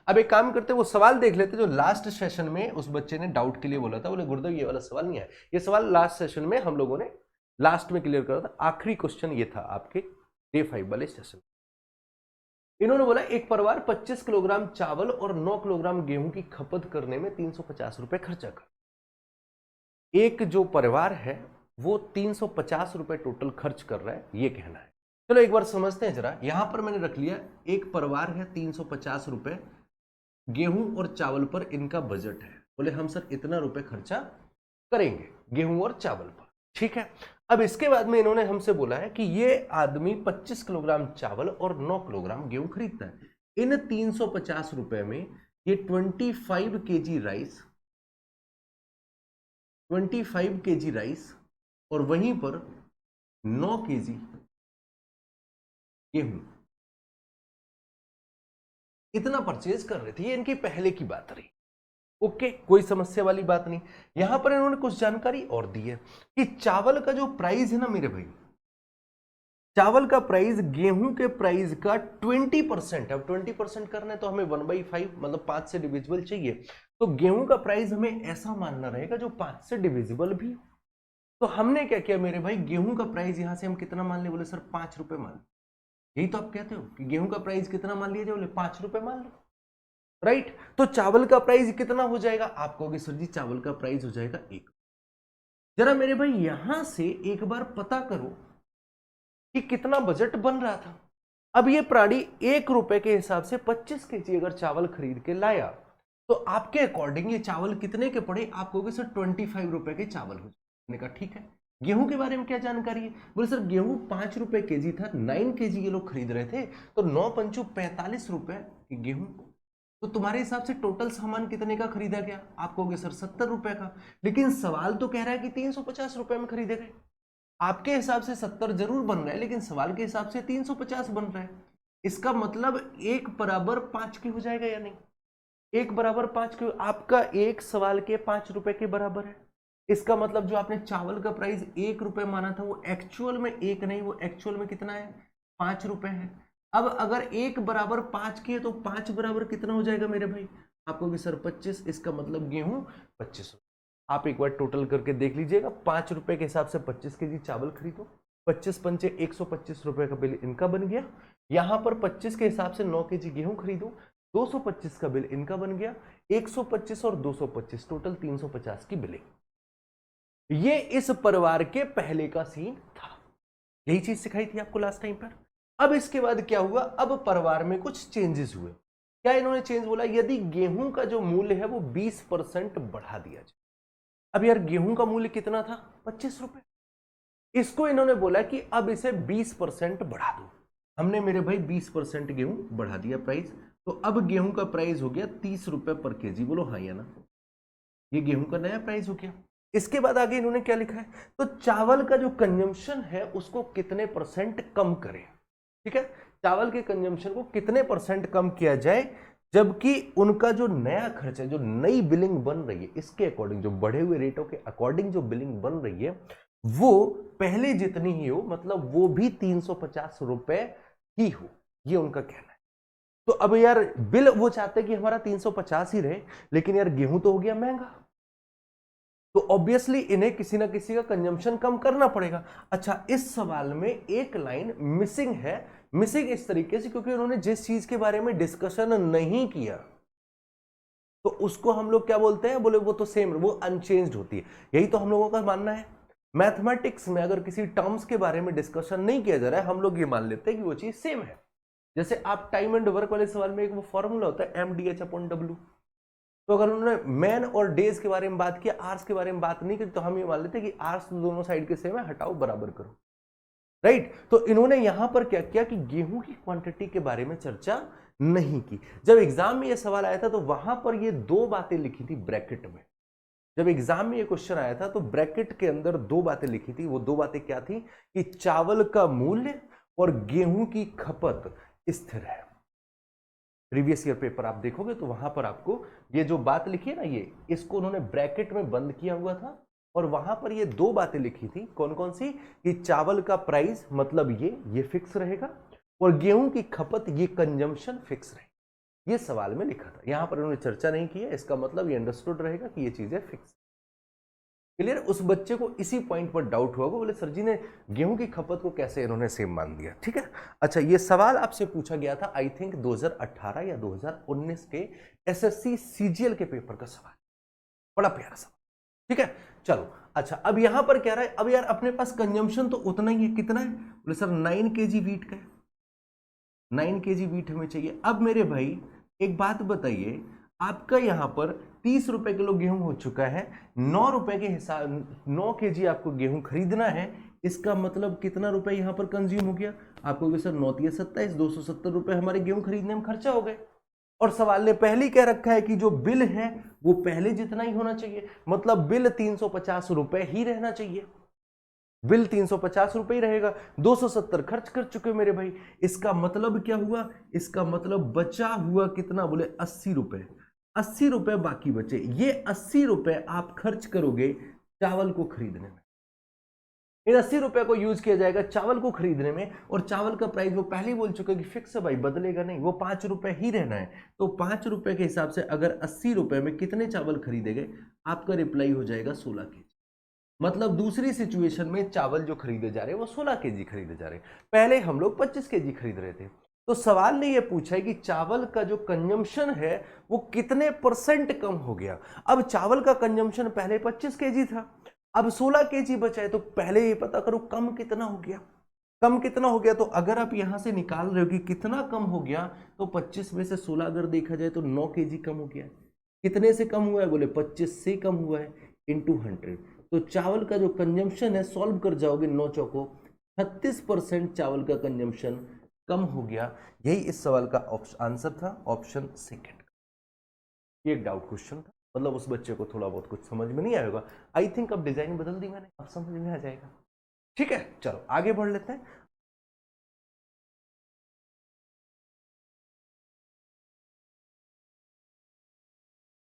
अब एक काम करते, वो सवाल देख लेते जो लास्ट सेशन में उस बच्चे ने डाउट के लिए बोला था, बोले गुरुदेव ये वाला सवाल नहीं है, ये सवाल लास्ट सेशन में हम लोगों ने लास्ट में क्लियर करा था। आखिरी क्वेश्चन ये था आपके डे 5 वाले सेशन। इन्होंने बोला एक परिवार 25 किलोग्राम चावल और 9 किलोग्राम गेहूं की खपत करने में 350 रुपए खर्चा कर। एक जो परिवार है वो 350 रुपए टोटल खर्च कर रहा है, ये कहना है। चलो एक बार समझते हैं जरा। यहां पर मैंने रख लिया एक परिवार है, 350 रुपए गेहूं और चावल पर इनका बजट है। बोले हम सर इतना रुपए खर्चा करेंगे गेहूं और चावल पर, ठीक है। अब इसके बाद में इन्होंने हमसे बोला है कि ये आदमी 25 किलोग्राम चावल और 9 किलोग्राम गेहूं खरीदता है। इन 350 रुपए में ये 25 केजी राइस, 25 केजी राइस और वहीं पर 9 केजी गेहूं इतना परचेज कर रहे थे। ये इनकी पहले की बात रही। ओके, कोई समस्या वाली बात नहीं। यहां पर इन्होंने कुछ जानकारी और दी है कि चावल का जो प्राइस है ना मेरे भाई, चावल का प्राइस गेहूं के प्राइस का 20%। अब 20% करना है तो हमें 1/5 मतलब 5 से डिविजिबल चाहिए। तो गेहूं का प्राइस हमें ऐसा मानना रहेगा जो 5 से डिविजिबल भी हो। तो हमने क्या किया मेरे भाई, गेहूं का प्राइस यहां से हम कितना मान ले, बोले सर 5 रुपए मान। यही तो आप कहते हो कि गेहूं का प्राइस कितना मान लिया जाए, बोले 5 रुपए मान लो, राइट। तो चावल का प्राइस कितना हो जाएगा, आप कहोगे सर जी चावल का प्राइस हो जाएगा 1। जरा मेरे भाई यहां से एक बार पता करो कि कितना बजट बन रहा था। अब ये प्राणी 1 रुपए के हिसाब से 25 केजी अगर चावल खरीद के लाया तो आपके अकॉर्डिंग ये चावल कितने के पड़े, आप कहोगे सर 25 रुपए के चावल हो जाए। मैंने कहा ठीक है। गेहूं के बारे में क्या जानकारी है, बोले सर गेहूं 5 रुपए केजी था, 9 केजी ये लोग खरीद रहे थे, तो 9 पंचू 45 रुपए गेहूं। तो तुम्हारे हिसाब से टोटल सामान कितने का खरीदा गया, आप कहोगे सर 70 रुपए का। लेकिन सवाल तो कह रहा है कि 350 रुपए में खरीदे गए। आपके हिसाब से 70 जरूर बन रहा है, लेकिन सवाल के हिसाब से 350 बन रहा है। इसका मतलब 1 बराबर 5 की हो जाएगा या नहीं, 1 बराबर 5 की। आपका एक सवाल के 5 रुपए के बराबर है। इसका मतलब जो आपने चावल का प्राइस 1 रुपए माना था वो एक्चुअल में 1 नहीं, वो एक्चुअल में कितना है, 5 रुपए है। अब अगर 1 बराबर 5 की है तो 5 बराबर कितना हो जाएगा मेरे भाई, आपको कि सर 25। इसका मतलब गेहूं 25। आप एक बार टोटल करके देख लीजिएगा, 5 रुपए के हिसाब से 25 केजी चावल खरीदो, 25 पंचे 125 रुपए का बिल इनका बन गया। यहां पर 25 के हिसाब से 9 केजी गेहूं खरीदो, 225 का बिल इनका बन गया। 125 और 225 टोटल 350 की बिलिंग। ये इस परिवार के पहले का सीन था। यही चीज सिखाई थी आपको लास्ट टाइम पर। अब इसके बाद क्या हुआ, अब परिवार में कुछ चेंजेस हुए। क्या इन्होंने चेंज बोला, यदि गेहूं का जो मूल्य है वो 20% बढ़ा दिया जाए। अब यार गेहूं का मूल्य कितना था, 25 रुपए। इसको इन्होंने बोला कि अब इसे 20% बढ़ा दो। हमने मेरे भाई 20% गेहूं बढ़ा दिया प्राइस। तो अब गेहूं का प्राइस हो गया 30 रुपए पर केजी। बोलो हाँ या ना, ये गेहूं का नया प्राइस हो गया। इसके बाद आगे इन्होंने क्या लिखा है, तो चावल का जो कंजम्पशन है उसको कितने परसेंट कम करें। ठीक है, चावल के कंजम्पशन को कितने परसेंट कम किया जाए, जबकि उनका जो नया खर्च है, जो नई बिलिंग बन रही है, इसके अकॉर्डिंग, जो बढ़े हुए रेटों के अकॉर्डिंग जो बिलिंग बन रही है वो पहले जितनी ही हो, मतलब वो भी 350 रुपए ही हो, ये उनका कहना है। तो अब यार बिल वो चाहते हैं कि हमारा 350 ही रहे, लेकिन यार गेहूं तो हो गया महंगा, तो ऑब्वियसली इन्हें किसी ना किसी का कंजम्पशन कम करना पड़ेगा। अच्छा, इस सवाल में एक लाइन मिसिंग है। मिसिंग इस तरीके से क्योंकि उन्होंने जिस चीज के बारे में डिस्कशन नहीं किया तो उसको हम लोग क्या बोलते हैं, बोले वो तो सेम, वो अनचेंज्ड होती है। यही तो हम लोगों का मानना है। मैथमेटिक्स में अगर किसी टर्म्स के बारे में डिस्कशन नहीं किया जा रहा है, हम लोग ये मान लेते हैं कि वो चीज सेम है। जैसे आप टाइम एंड वर्क वाले सवाल में एक वो फॉर्मूला होता है mdh/w। तो अगर उन्होंने मैन और डेज के बारे में बात किया, आवर्स के बारे में बात नहीं की, तो हम ये मान लेते हैं कि आवर्स दोनों साइड के सेम है, हटाओ बराबर करो, राइट। तो इन्होंने यहां पर क्या किया कि गेहूं की क्वांटिटी के बारे में चर्चा नहीं की। जब एग्जाम में यह सवाल आया था तो वहां पर ये 2 बातें लिखी थी ब्रैकेट में। जब एग्जाम में ये क्वेश्चन आया था तो ब्रैकेट के अंदर 2 बातें लिखी थी। वो 2 बातें क्या थी कि चावल का मूल्य और गेहूं की खपत स्थिर है। प्रीवियस ईयर पेपर आप देखोगे तो वहां पर आपको ये जो बात लिखी है ना, ये इसको उन्होंने ब्रैकेट में बंद किया हुआ था और वहां पर ये 2 बातें लिखी थी। कौन कौन सी, कि चावल का प्राइस मतलब ये फिक्स रहेगा और गेहूं की खपत, ये कंजम्पशन फिक्स रहेगा। ये सवाल में लिखा था, यहां पर उन्होंने चर्चा नहीं की है, इसका मतलब ये अंडरस्टूड रहेगा कि ये चीजें फिक्स। क्लियर? उस बच्चे को इसी पॉइंट पर डाउट हुआ, बोले सर जी ने गेहूं की खपत को कैसे इन्होंने सेम मान दिया। ठीक है, अच्छा ये सवाल आपसे पूछा गया था आई थिंक 2018 या 2019 के एसएससी सीजीएल के पेपर का सवाल, बड़ा प्यारा सवाल। ठीक है, चलो अच्छा अब यहां पर क्या रहा है, अब यार अपने पास कंजम्पशन तो उतना ही है, कितना है, बोले सर 9 kg वीट का है, 9 kg वीट हमें चाहिए। अब मेरे भाई एक बात बताइए, आपका यहां पर 30 रुपए किलो गेहूं हो चुका है, 9 रुपए के हिसाब 9 kg आपको गेहूं खरीदना है, इसका मतलब कितना रुपए यहां पर कंज्यूम हो गया, आपको सर 9 × 27 270 रुपए हमारे गेहूं खरीदने में खर्चा हो गए। और सवाल ने पहले ही कह रखा है कि जो बिल है वो पहले जितना ही होना चाहिए, मतलब बिल 350 रुपए ही रहना चाहिए, बिल 350 रुपए ही रहेगा, 270 खर्च कर चुके मेरे भाई। इसका मतलब क्या हुआ, इसका मतलब बचा हुआ कितना, बोले 80 रुपए, 80 रुपए बाकी बचे। ये 80 रुपए आप खर्च करोगे चावल को खरीदने में, इन 80 रुपए को यूज किया जाएगा चावल को खरीदने में, और चावल का प्राइस वो पहले ही बोल चुका कि फिक्स है भाई, बदलेगा नहीं, वो 5 रुपए ही रहना है। तो 5 रुपए के हिसाब से अगर 80 रुपए में कितने चावल खरीदे गए, आपका रिप्लाई हो जाएगा 16 kg। मतलब दूसरी सिचुएशन में चावल जो खरीदे जा रहे हैं वो 16 kg खरीदे जा रहे हैं, पहले हम लोग 25 kg खरीद रहे थे। तो सवाल ने यह पूछा है कि चावल का जो कंजम्पशन है वो कितने % कम हो गया। अब चावल का कंजम्पशन पहले 25 kg था, अब 16 kg बचा है, तो पहले ये पता करो कम कितना हो गया, कम कितना हो गया। तो अगर आप यहां से निकाल रहे हो कि कितना कम हो गया, तो 25 में से 16 अगर देखा जाए तो 9 kg कम हो गया। कितने से कम हुआ है, बोले 25 से कम हुआ है, इंटू 100। तो चावल का जो कंजम्पशन है, सॉल्व कर जाओगे 9 चौको 36% चावल का कंजम्पशन कम हो गया। यही इस सवाल का आंसर था, ऑप्शन सेकंड। ये एक डाउट क्वेश्चन था, मतलब उस बच्चे को थोड़ा बहुत कुछ समझ में नहीं आएगा। आई थिंक अब डिजाइन बदल दी मैंने, अब समझ में आ जाएगा। ठीक है, चलो आगे बढ़ लेते हैं।